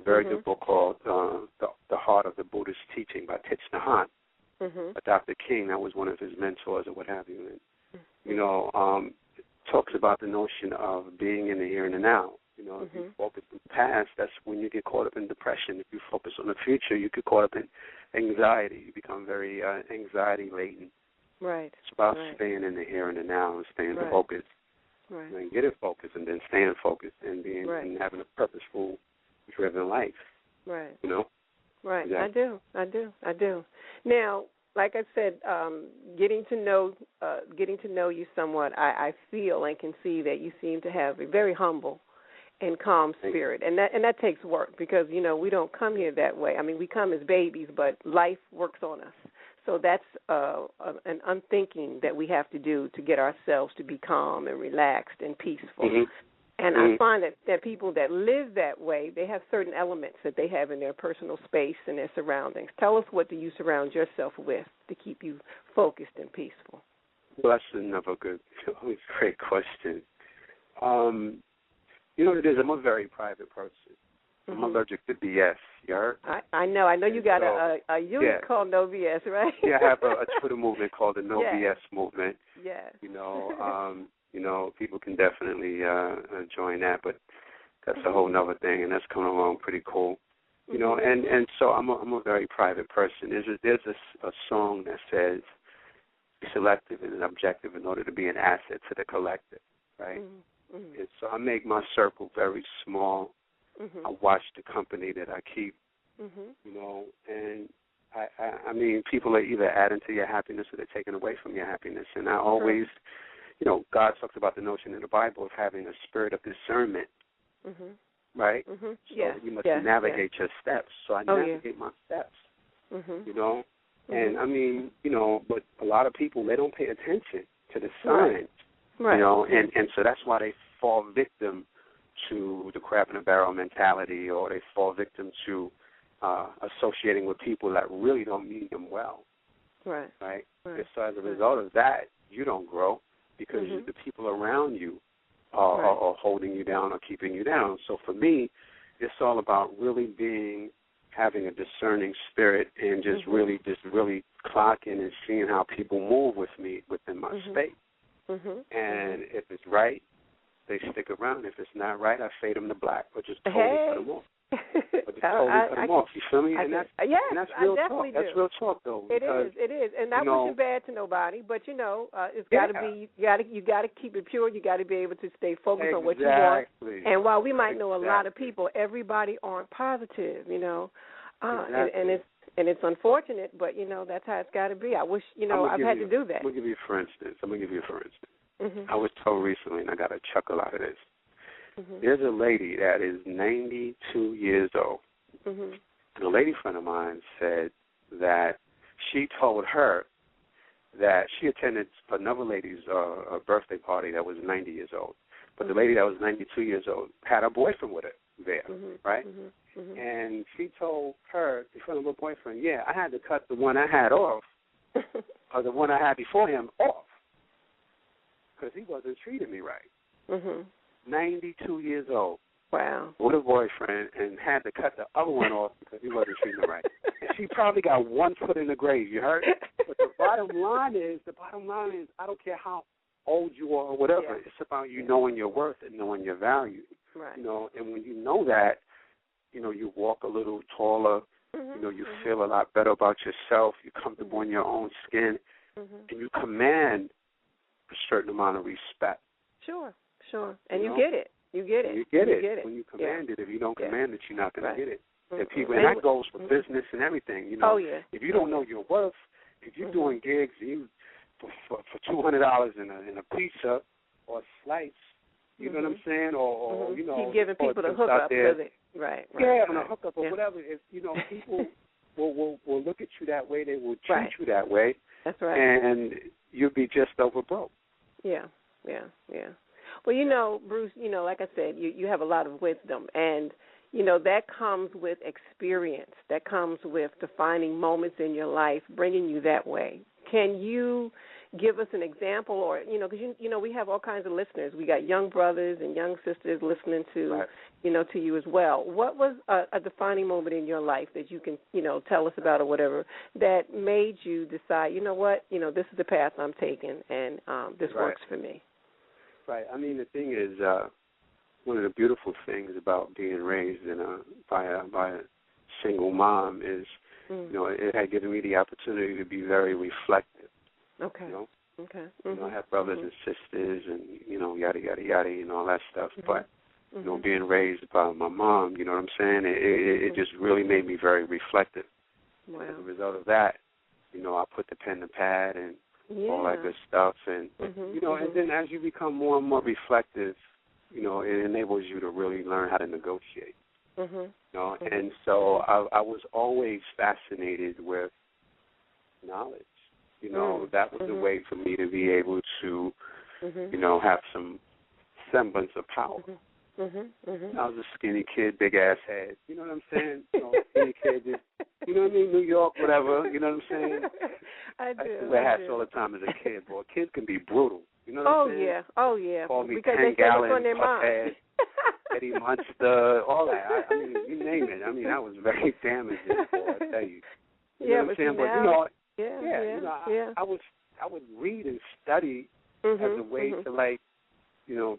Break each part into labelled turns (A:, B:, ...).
A: very good book called The Heart of the Buddhist Teaching by Thich Nhat Hanh.
B: Mm-hmm.
A: Dr. King, that was one of his mentors or what have you. And, talks about the notion of being in the here and the now. If you focus on the past, that's when you get caught up in depression. If you focus on the future, you get caught up in anxiety. You become very anxiety-laden.
B: Right.
A: It's about staying in the here and the now and staying focused.
B: Right.
A: And get it focused and then staying focused and being and having a purposeful, driven life.
B: Right. Right.
A: Exactly.
B: I do. Now, like I said, getting to know you somewhat, I feel and can see that you seem to have a very humble and calm spirit, and that takes work because we don't come here that way. I mean, we come as babies, but life works on us. So that's an unthinking that we have to do to get ourselves to be calm and relaxed and peaceful.
A: Mm-hmm.
B: And I find that people that live that way, they have certain elements that they have in their personal space and their surroundings. Tell us, what do you surround yourself with to keep you focused and peaceful?
A: Well, that's another great question. You know what it is? I'm a very private person. I'm allergic to BS. You heard?
B: I know. You got a unit called No BS, right?
A: Yeah, I have a Twitter movement called the No BS movement.
B: Yes.
A: People can definitely join that, but that's a whole nother thing, and that's coming along pretty cool. And so I'm a very private person. There's a song that says, "Be selective and objective in order to be an asset to the collective," right? And so I make my circle very small. I watch the company that I keep, and I mean, people are either adding to your happiness or they're taking away from your happiness. And I always, God talks about the notion in the Bible of having a spirit of discernment, right? So you must navigate your steps. So I navigate my steps, and I mean, but a lot of people, they don't pay attention to the signs, and so that's why they fall victim to the crab in a barrel mentality, or they fall victim to associating with people that really don't mean them well. Right. And so as a result of that, you don't grow because the people around you are holding you down or keeping you down. So for me, it's all about really having a discerning spirit and just really clocking and seeing how people move with me within my space. And if it's right, they stick around. If it's not right, I fade them to black or just totally cut them off. Or just totally cut them off. You feel me? And that's real talk. That's real talk, though.
B: It is. And not wishing bad to nobody, but it's got to be. You got to keep it pure. You got to be able to stay focused on what you want. And while we might know a lot of people, everybody aren't positive. And it's unfortunate, but that's how it's got to be. I wish I've had to do that.
A: I'm gonna give you a for instance. I was told recently, and I got a chuckle out of this. There's a lady that is 92 years old. And a lady friend of mine said that she told her that she attended another lady's birthday party that was 90 years old. But the lady that was 92 years old had a boyfriend with her there, right? And she told her, in front of her boyfriend, I had to cut the one I had off, or the one I had before him off, because he wasn't treating me right. 92 years old.
B: Wow.
A: With a boyfriend, and had to cut the other one off because he wasn't treating her right. And she probably got one foot in the grave, you heard? But the bottom line is, I don't care how old you are or whatever, it's about you knowing your worth and knowing your value.
B: Right.
A: And when you know that, you walk a little taller, you feel a lot better about yourself, you're comfortable in your own skin, and you command a certain amount of respect.
B: Sure. And you get it. You get it.
A: When you command it. If you don't command it, you're not going to get it. And that goes for business and everything. If you don't know your worth, if you're doing gigs for $200 in a pizza or a slice, you know what I'm saying? Or
B: keep giving people the hookup with it. Right.
A: On a hookup or whatever. If people will look at you that way, they will treat you that way.
B: That's right.
A: And you'll be just over broke.
B: Yeah. Well, Bruce, like I said, you have a lot of wisdom, and that comes with experience. That comes with defining moments in your life, bringing you that way. Can you give us an example, or because we have all kinds of listeners. We got young brothers and young sisters listening to to you as well. What was a defining moment in your life that you can tell us about or whatever that made you decide, this is the path I'm taking and this works for me?
A: Right. I mean, the thing is, one of the beautiful things about being raised by a single mom is, it had given me the opportunity to be very reflective.
B: Okay. Okay.
A: I have brothers and sisters and, yada, yada, yada, and all that stuff. But, being raised by my mom, you know what I'm saying, it just really made me very reflective.
B: Wow.
A: As a result of that, I put the pen to pad and all that good stuff. And, and then as you become more and more reflective, it enables you to really learn how to negotiate. And so I was always fascinated with knowledge. That was a way for me to be able to, have some semblance of power. I was a skinny kid, big ass head. You know what I'm saying? Skinny kid, just, you know what I mean? New York, whatever. You know what I'm saying?
B: I do.
A: I used to wear hats all the time as a kid. Boy, kids can be brutal. You know what I'm saying?
B: Oh yeah.
A: Call me
B: because
A: 10
B: they say what's on their mind.
A: Eddie Munster, all that. I mean, you name it. I mean, I was very damaging, boy, I tell you. You know what I'm saying? But, I would read and study as a way to,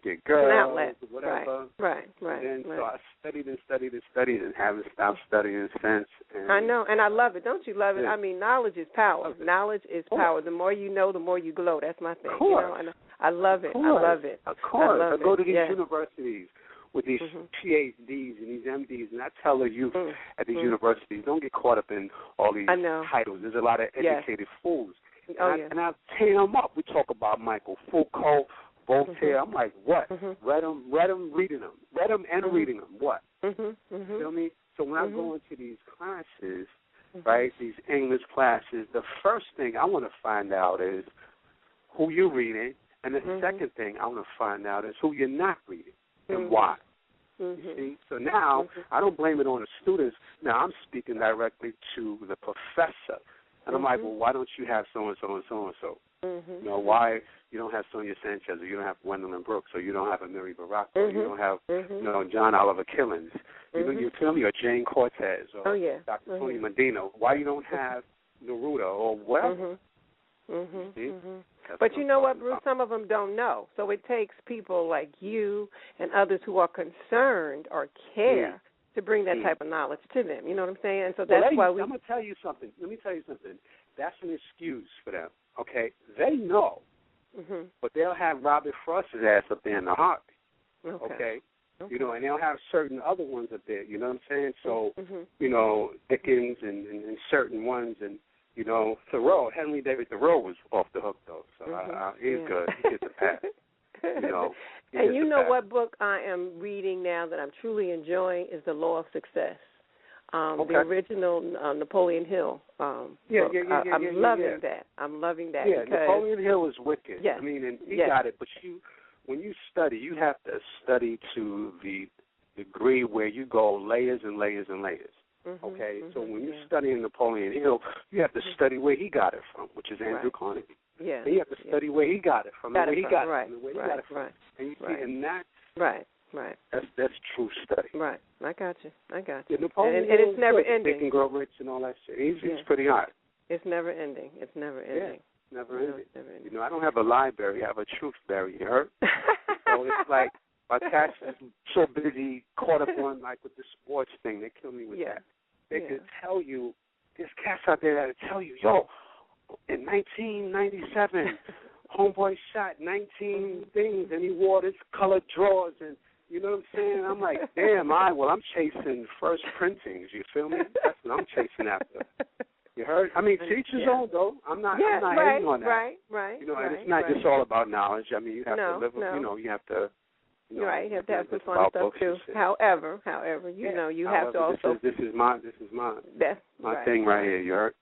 A: get girls or whatever.
B: Right.
A: And so I studied and haven't stopped studying since. And
B: I know, and I love it. Don't you love it? I mean, knowledge is power. Knowledge is power. The more you know, the more you glow. That's my thing. And I love it. I love it.
A: Of course. I go to these universities with these PhDs and these MDs, and I tell the youth at these universities, don't get caught up in all these titles. There's a lot of educated fools. And I tear them up. We talk about Michael Foucault, Voltaire. I'm like, what? Read them, reading them. Read them and reading them. What? You feel me? So when I go into these classes, right, these English classes, the first thing I want to find out is who you're reading, and the second thing I want to find out is who you're not reading and why. You see? So now I don't blame it on the students. Now I'm speaking directly to the professor. And I'm like, well, why don't you have so-and-so and so-and-so? Why you don't have Sonia Sanchez, or you don't have Gwendolyn Brooks, or you don't have Amiri Baraka, or you don't have, John Oliver Killens, you feel me, or Jane Cortez, or Dr. Tony Medina. Why you don't have Neruda or whatever?
B: But you know what, Bruce? Some of them don't know. So it takes people like you and others who are concerned or care to bring that type of knowledge to them. You know what I'm saying? And so that's why
A: I'm going to tell you something. Let me tell you something. That's an excuse for them, okay? They know, but they'll have Robert Frost's ass up there in the heartbeat, okay? And they'll have certain other ones up there, you know what I'm saying? So, Dickens and certain ones, and, Thoreau, Henry David Thoreau was off the hook, though, so he's good. He gets a pass,
B: And you know what book I am reading now that I'm truly enjoying is The Law of Success. The original Napoleon Hill book. I'm loving that. I'm loving that.
A: Yeah,
B: because
A: Napoleon Hill is wicked.
B: Yes.
A: I mean, and he got it, but when you study, you have to study to the degree where you go layers and layers and layers. Okay? So when you're studying Napoleon Hill, you have to study where he got it from, which is Andrew Carnegie.
B: Yeah.
A: And you have to study where he got it from, and where he got it from, and where he got it from.
B: Right.
A: And you see, and that's that's true study.
B: Right. I got you.
A: Yeah, Napoleon
B: and it's never ending.
A: Think and Grow Rich and all that shit. He's pretty hot.
B: It's never ending. It's never ending.
A: Yeah, never ending. I don't have a library. I have a truthberry. You heard? So it's like my cats is so busy, caught up on with the sports thing. They kill me with that. They could tell you. There's cats out there that'll tell you, yo, in 1997, homeboy shot 19 things and he wore this colored drawers, and you know what I'm saying? I'm like, damn, I'm chasing first printings, you feel me? That's what I'm chasing after. You heard? I mean, teach his own, though. I'm not hating on that.
B: Right.
A: And it's not just all about knowledge. I mean, you have to live, you have to.
B: You have to have some fun stuff too. However, you have to also.
A: This is my thing right here. You heard?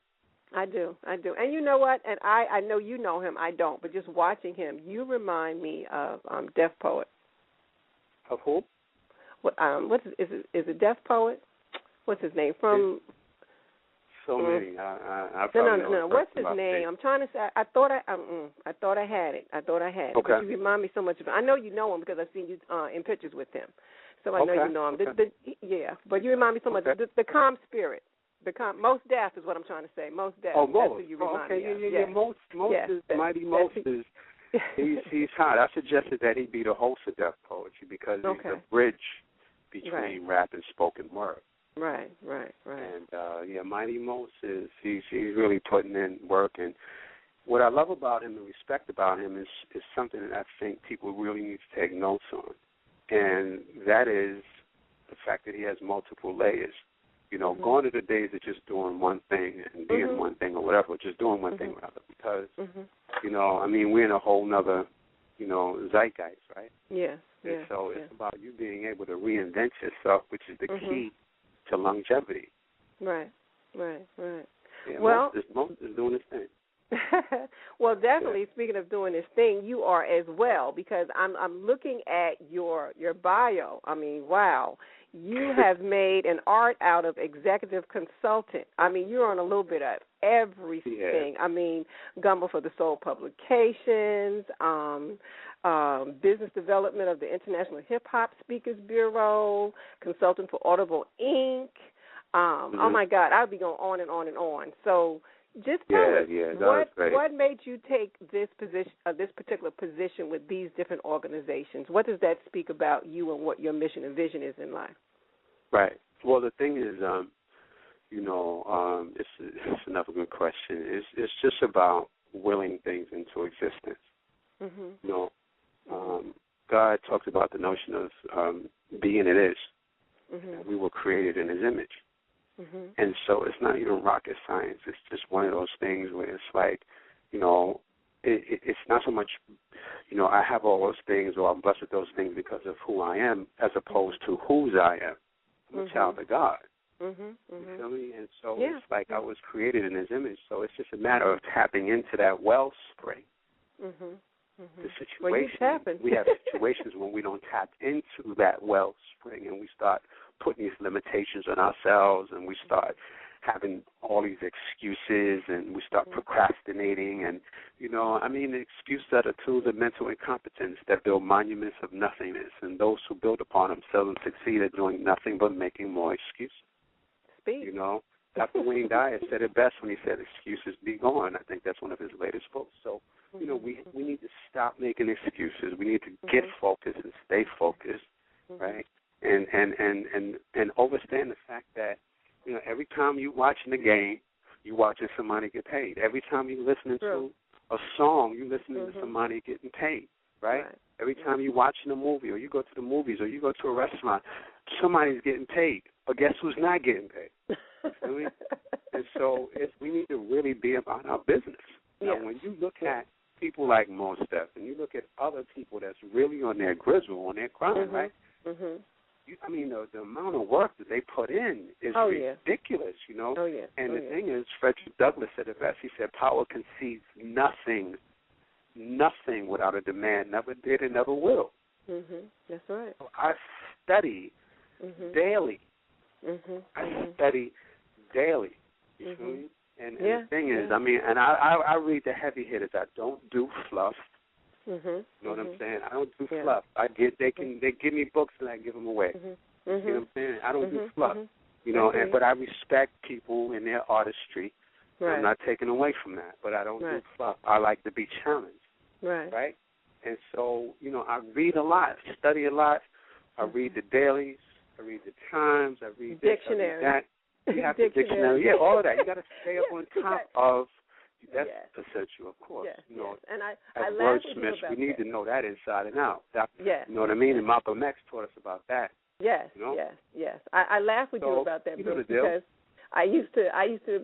B: I do. And you know what? And I know you know him. I don't. But just watching him, you remind me of Deaf Poet.
A: Of who?
B: What is it Deaf Poet? What's his name? From
A: so many. I
B: No. What's his name? I'm trying to say. I thought I had it. Okay. But you remind me so much of him. I know you know him because I've seen you in pictures with him. So I know you know him. Yeah, but you remind me so much. The calm spirit. Most Def is what I'm trying to say. Most Def.
A: Oh, Most.
B: That's who you remind me of.
A: Yeah. Most is Mighty Most is. He's hot. I suggested that he be the host of Def Poetry because he's the bridge between rap and spoken word.
B: Right.
A: And Mighty Most is he's really putting in work, and what I love about him and respect about him is something that I think people really need to take notes on, and that is the fact that he has multiple layers. You know, gone are the days of just doing one thing and being one thing or whatever, just doing one thing or whatever, because, you know, I mean, we're in a whole nother, you know, zeitgeist, right?
B: Yes.
A: And so it's about you being able to reinvent yourself, which is the key to longevity. Right. Yeah,
B: well,
A: Most is doing his thing.
B: Well, definitely. Speaking of doing this thing, you are as well, because I'm looking at your bio. I mean, wow. You have made an art out of executive consultant. I mean, you're on a little bit of everything. I mean, Gumbo for the Soul Publications, business development of the International Hip Hop Speakers Bureau, consultant for Audible Inc. Oh my God, I'll be going on and on and on. So just tell us what made you take this position, this particular position with these different organizations. What does that speak about you and what your mission and vision is in life?
A: Right. Well, the thing is, you know, it's another good question. It's just about willing things into existence. You know, God talks about the notion of being it is. We were created in His image. And so it's not even rocket science. It's just one of those things where it's like, you know, it's not so much, you know, I have all those things or I'm blessed with those things because of who I am as opposed to whose I am. I'm a child of God. You feel me? And so it's like I was created in His image. So it's just a matter of tapping into that wellspring. The situation, we have situations when we don't tap into that wellspring and we start putting these limitations on ourselves and we start having all these excuses and we start procrastinating and, you know, I mean, the excuses are the tools of mental incompetence that build monuments of nothingness, and those who build upon themselves succeed at doing nothing but making more excuses. You know, Dr. Wayne Dyer said it best when he said, excuses be gone. I think that's one of his latest books. So, you know, we need to stop making excuses. We need to get focused and stay focused, right? And understand the fact that, you know, every time you watching the game, you watching somebody get paid. Every time you listening to a song, you listening to somebody getting paid, right? Every time you watching a movie or you go to the movies or you go to a restaurant, somebody's getting paid. But guess who's not getting paid? You feel me? And so we need to really be about our business. Now, when you look at people like Mos Def and you look at other people that's really on their grizzle, on their grind, right? I mean, the amount of work that they put in is ridiculous, you know. And the thing is, Frederick Douglass said it best. He said, power concedes nothing without a demand. Never did and never will.
B: That's right.
A: So I study daily. I study daily. You feel me? And the thing is, I mean, and I read the heavy hitters. I don't do fluff. You know what I'm saying? I don't do fluff. They give me books and I give them away. You know what I'm saying? I don't do fluff. You know, but I respect people in their artistry. I'm not taking away from that. But I don't do fluff. I like to be challenged. Right? And so, you know, I read a lot, study a lot. I read the dailies. I read the Times. I read
B: dictionary.
A: That. You have the dictionary. Yeah, all of that. You got to stay up on top of. That's essential, of course. You know,
B: and I
A: as
B: wordsmiths,
A: we need to know that inside and out. You know what I mean? And Malcolm X taught us about that.
B: Yes. I laugh with you about that, Bruce, because I used to,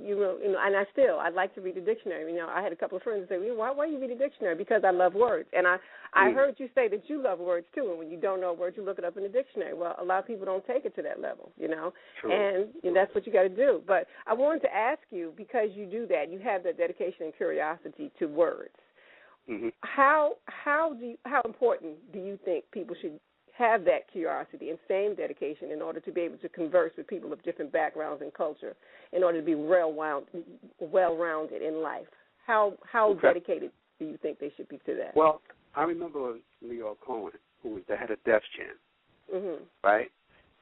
B: you know, and I like to read the dictionary. You know, I had a couple of friends say, why you read the dictionary? Because I love words. And I heard you say that you love words, too. And when you don't know a word, you look it up in the dictionary. Well, a lot of people don't take it to that level, you know. And that's what you got to do. But I wanted to ask you, because you do that, you have that dedication and curiosity to words. How important do you think people should have that curiosity and same dedication in order to be able to converse with people of different backgrounds and culture in order to be well-rounded in life? How dedicated do you think they should be to that?
A: Well, I remember Leo Cohen, who was the head of Def Jam, right?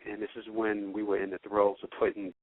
A: And this is when we were in the throes of putting